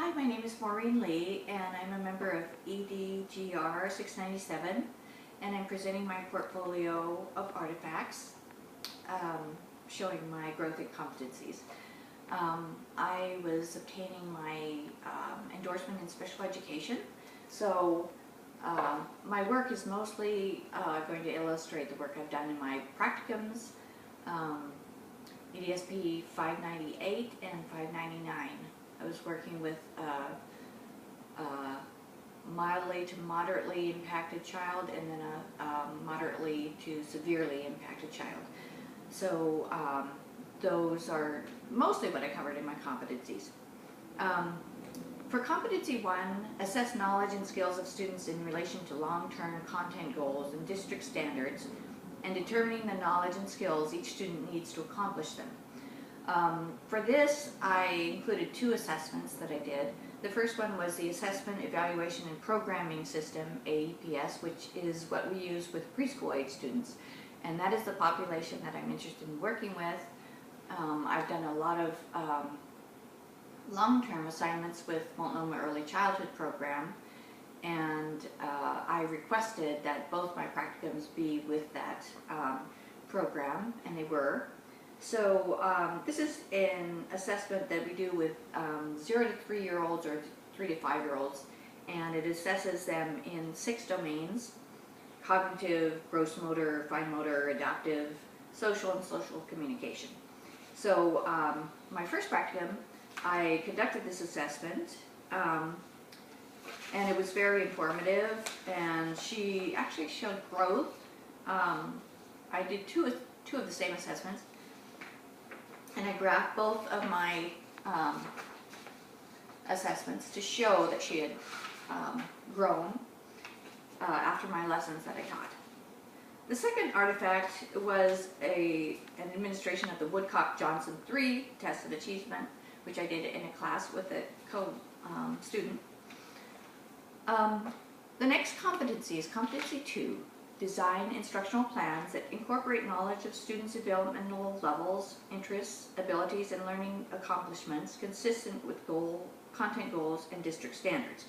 Hi, my name is Maureen Lee, and I'm a member of EDGR 697, and I'm presenting my portfolio of artifacts showing my growth and competencies. I was obtaining my endorsement in special education, so my work is mostly going to illustrate the work I've done in my practicums, EDSP 598 and 599. I was working with a mildly to moderately impacted child and then a moderately to severely impacted child. So those are mostly what I covered in my competencies. For competency 1, assess knowledge and skills of students in relation to long-term content goals and district standards and determining the knowledge and skills each student needs to accomplish them. For this, I included 2 assessments that I did. The first one was the Assessment, Evaluation, and Programming System, AEPS, which is what we use with preschool age students. And that is the population that I'm interested in working with. I've done a lot of long-term assignments with Multnomah Early Childhood Program, and I requested that both my practicums be with that program, and they were. So this is an assessment that we do with 0 to 3-year-olds or 3 to 5-year-olds, and it assesses them in 6 domains: cognitive, gross motor, fine motor, adaptive, social, and social communication. So my first practicum, I conducted this assessment, and it was very informative, and she actually showed growth. I did two of the same assessments, and I graphed both of my assessments to show that she had grown after my lessons that I taught. The second artifact was an administration of the Woodcock-Johnson 3 test of achievement, which I did in a class with a co-student. The next competency is competency 2. Design instructional plans that incorporate knowledge of students' developmental levels, interests, abilities, and learning accomplishments consistent with content goals and district standards.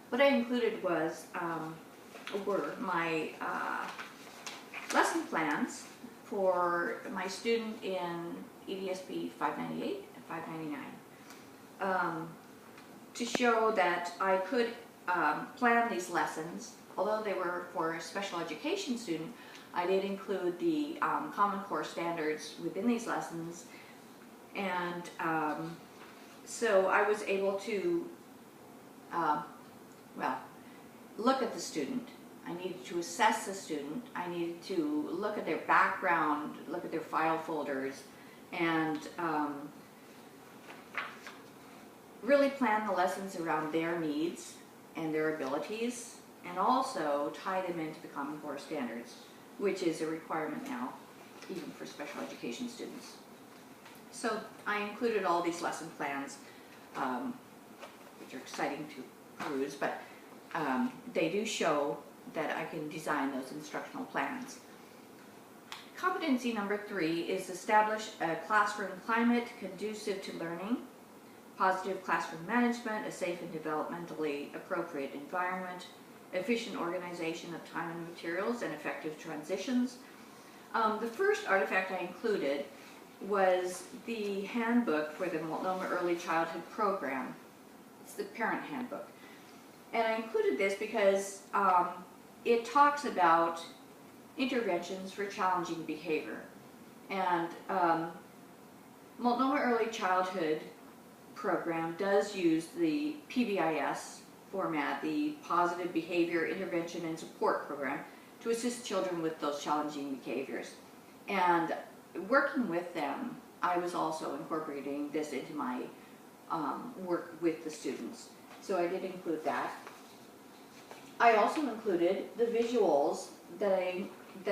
What I included were my lesson plans for my student in EDSP 598 and 599 to show that I could plan these lessons. Although they were for a special education student, I did include the Common Core standards within these lessons, and so I was able to look at the student. I needed to assess the student. I needed to look at their background, look at their file folders, and really plan the lessons around their needs and their abilities, and also tie them into the Common Core standards, which is a requirement now, even for special education students. So I included all these lesson plans, which are exciting to peruse, but they do show that I can design those instructional plans. Competency number 3 is establish a classroom climate conducive to learning, positive classroom management, a safe and developmentally appropriate environment, efficient organization of time and materials, and effective transitions. The first artifact I included was the handbook for the Multnomah Early Childhood Program. It's the parent handbook. And I included this because it talks about interventions for challenging behavior. And Multnomah Early Childhood Program does use the PBIS format, the Positive Behavior Intervention and Support Program, to assist children with those challenging behaviors. And working with them, I was also incorporating this into my work with the students. So I did include that. I also included the visuals that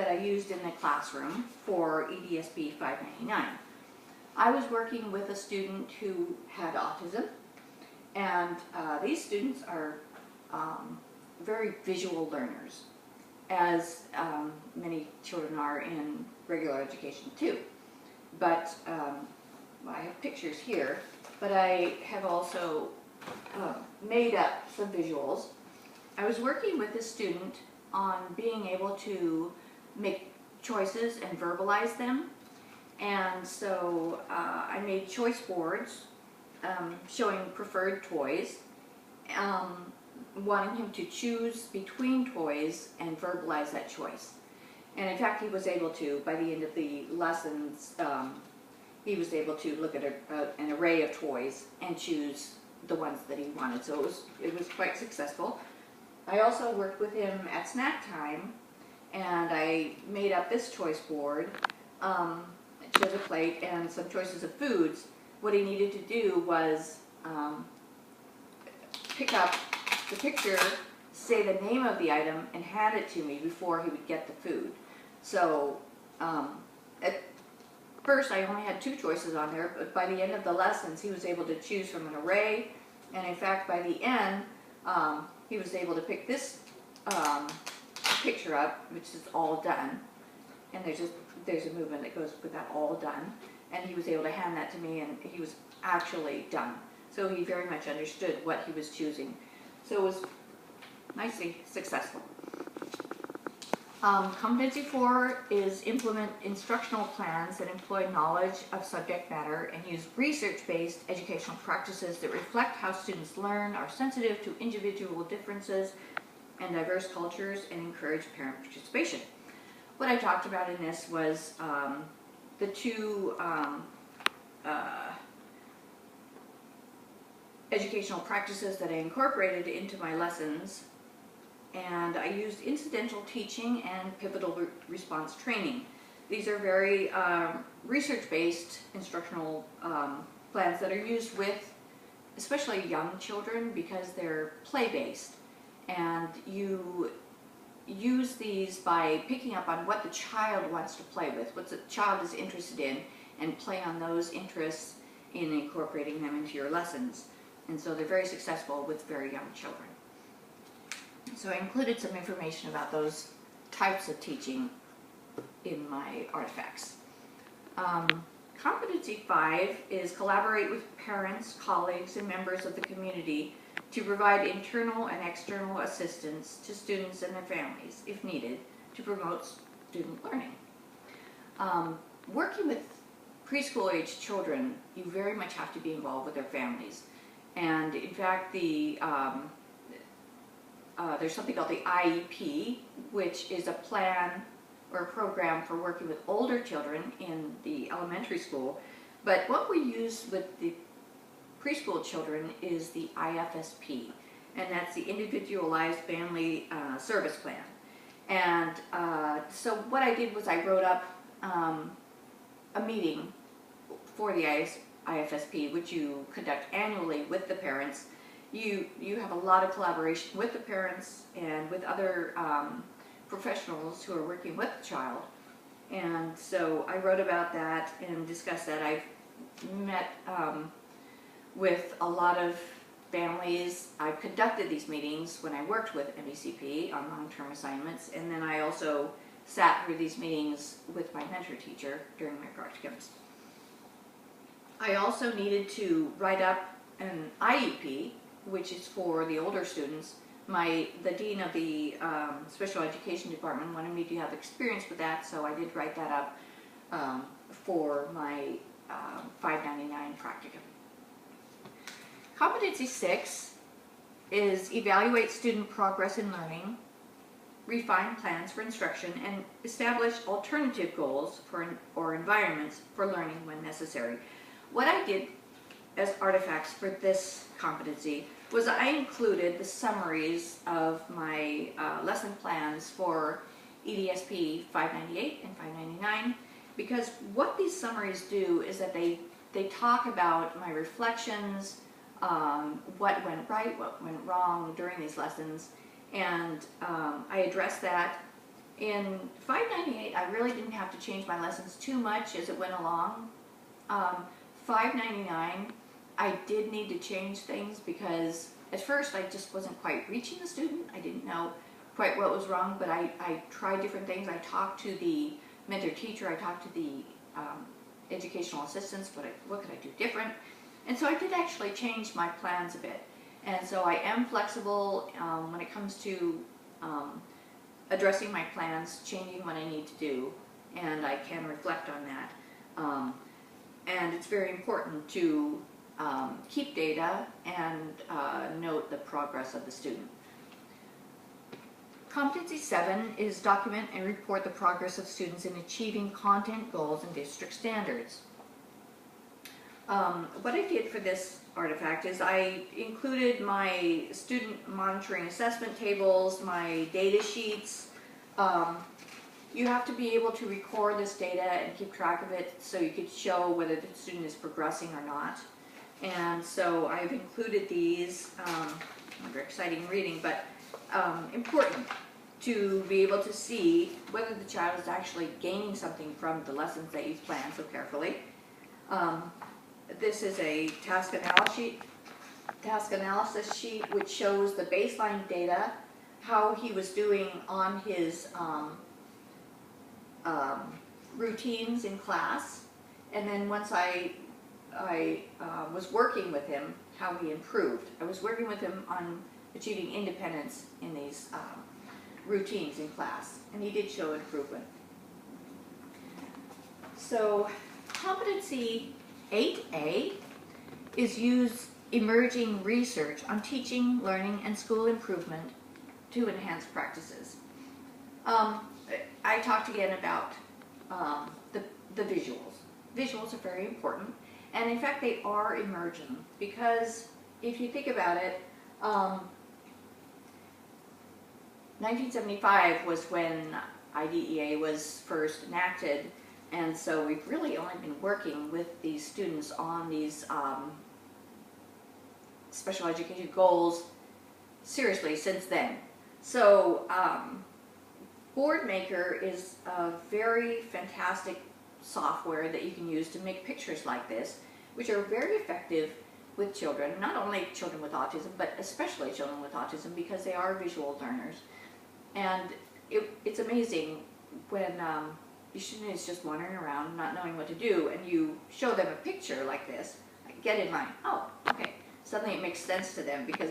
I used in the classroom for EDSP 599. I was working with a student who had autism, and these students are very visual learners, as many children are in regular education too. But I have pictures here, but I have also made up some visuals. I was working with a student on being able to make choices and verbalize them. And so I made choice boards showing preferred toys, wanting him to choose between toys and verbalize that choice. And in fact, he was able to, by the end of the lessons, he was able to look at an array of toys and choose the ones that he wanted. So it was quite successful. I also worked with him at snack time, and I made up this choice board. It shows a plate and some choices of foods. What he needed to do was pick up the picture, say the name of the item, and hand it to me before he would get the food. So at first I only had 2 choices on there, but by the end of the lessons he was able to choose from an array, and in fact by the end he was able to pick this picture up, which is all done, and there's a movement that goes with that all done, and he was able to hand that to me, and he was actually done. So he very much understood what he was choosing. So it was nicely successful. Competency 4 is implement instructional plans that employ knowledge of subject matter and use research-based educational practices that reflect how students learn, are sensitive to individual differences and diverse cultures, and encourage parent participation. What I talked about in this was the 2 educational practices that I incorporated into my lessons, and I used incidental teaching and pivotal response training. These are very research-based instructional plans that are used with especially young children because they're play-based, and you use these by picking up on what the child wants to play with, what the child is interested in, and play on those interests in incorporating them into your lessons. And so they're very successful with very young children. So I included some information about those types of teaching in my artifacts. Competency 5 is collaborate with parents, colleagues, and members of the community to provide internal and external assistance to students and their families, if needed, to promote student learning. Working with preschool-age children, you very much have to be involved with their families. And in fact, there's something called the IEP, which is a plan or a program for working with older children in the elementary school. But what we use with the preschool children is the IFSP, and that's the Individualized Family Service Plan. And so what I did was I wrote up a meeting for the IFSP, which you conduct annually with the parents. You have a lot of collaboration with the parents and with other professionals who are working with the child. And so I wrote about that and discussed that. I've met with a lot of families. I've conducted these meetings when I worked with MECP on long-term assignments, and then I also sat through these meetings with my mentor teacher during my practicums. I also needed to write up an IEP, which is for the older students. The dean of the special education department wanted me to have experience with that, so I did write that up for my 599 practicum. Competency 6 is evaluate student progress in learning, refine plans for instruction, and establish alternative goals or environments for learning when necessary. What I did as artifacts for this competency was I included the summaries of my lesson plans for EDSP 598 and 599, because what these summaries do is that they talk about my reflections, what went right, what went wrong during these lessons, and I addressed that. In 598, I really didn't have to change my lessons too much as it went along. 599, I did need to change things because at first I just wasn't quite reaching the student. I didn't know quite what was wrong, but I tried different things. I talked to the mentor teacher, I talked to the educational assistants, what could I do different? And so I did actually change my plans a bit. And so I am flexible when it comes to addressing my plans, changing what I need to do, and I can reflect on that. And it's very important to keep data and note the progress of the student. Competency 7 is document and report the progress of students in achieving content goals and district standards. What I did for this artifact is I included my student monitoring assessment tables, my data sheets. You have to be able to record this data and keep track of it so you could show whether the student is progressing or not. And so I've included these, under exciting reading, but important to be able to see whether the child is actually gaining something from the lessons that you've planned so carefully. This is a task analysis sheet which shows the baseline data, how he was doing on his routines in class, and then once I was working with him, how he improved. I was working with him on achieving independence in these routines in class, and he did show improvement. So competency 8A is use emerging research on teaching, learning, and school improvement to enhance practices. I talked again about the visuals. Visuals are very important, and in fact they are emerging, because if you think about it, 1975 was when IDEA was first enacted, and so we've really only been working with these students on these special education goals seriously since then. So BoardMaker is a very fantastic software that you can use to make pictures like this, which are very effective with children, not only children with autism, but especially children with autism, because they are visual learners. And it's amazing when your student is just wandering around, not knowing what to do, and you show them a picture like this, get in mind, oh, okay, suddenly it makes sense to them, because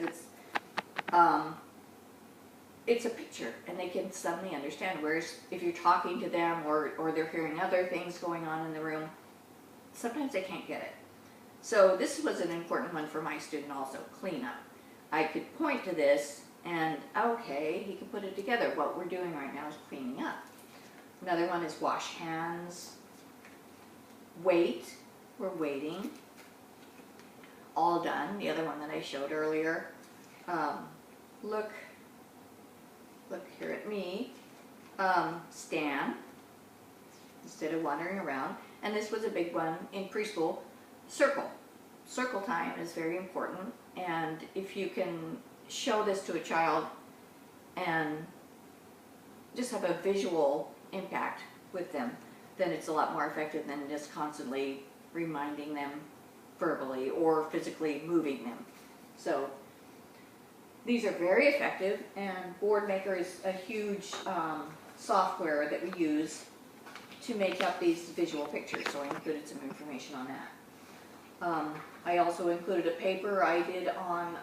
it's a picture, and they can suddenly understand. Whereas if you're talking to them, or they're hearing other things going on in the room, sometimes they can't get it. So this was an important one for my student also, cleanup. I could point to this, and okay, he can put it together. What we're doing right now is cleaning up. Another one is wash hands. Wait, we're waiting. All done, the other one that I showed earlier. Look here at me. Stand, instead of wandering around. And this was a big one in preschool. Circle. Circle time is very important, and if you can show this to a child and just have a visual impact with them, then it's a lot more effective than just constantly reminding them verbally or physically moving them. So these are very effective, and BoardMaker is a huge software that we use to make up these visual pictures, so I included some information on that. I also included a paper I did on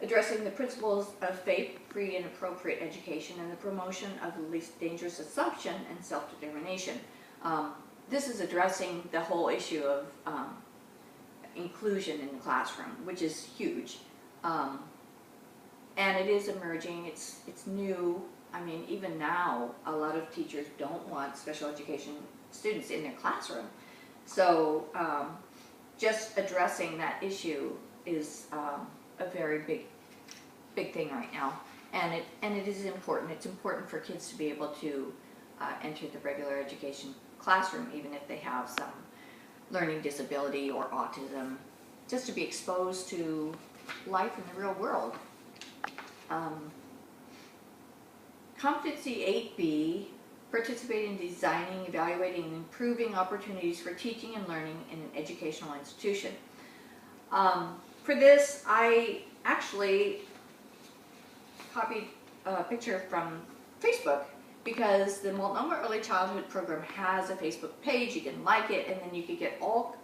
addressing the principles of faith-free and appropriate education and the promotion of the least dangerous assumption and self-determination. This is addressing the whole issue of inclusion in the classroom, which is huge. And it is emerging, it's new. I mean, even now, a lot of teachers don't want special education students in their classroom. So just addressing that issue is a very big thing right now, and it is important. It's important for kids to be able to enter the regular education classroom, even if they have some learning disability or autism, just to be exposed to life in the real world. Competency 8B, participate in designing, evaluating, and improving opportunities for teaching and learning in an educational institution. For this, I actually copied a picture from Facebook, because the Multnomah Early Childhood Program has a Facebook page. You can like it, and then you can get all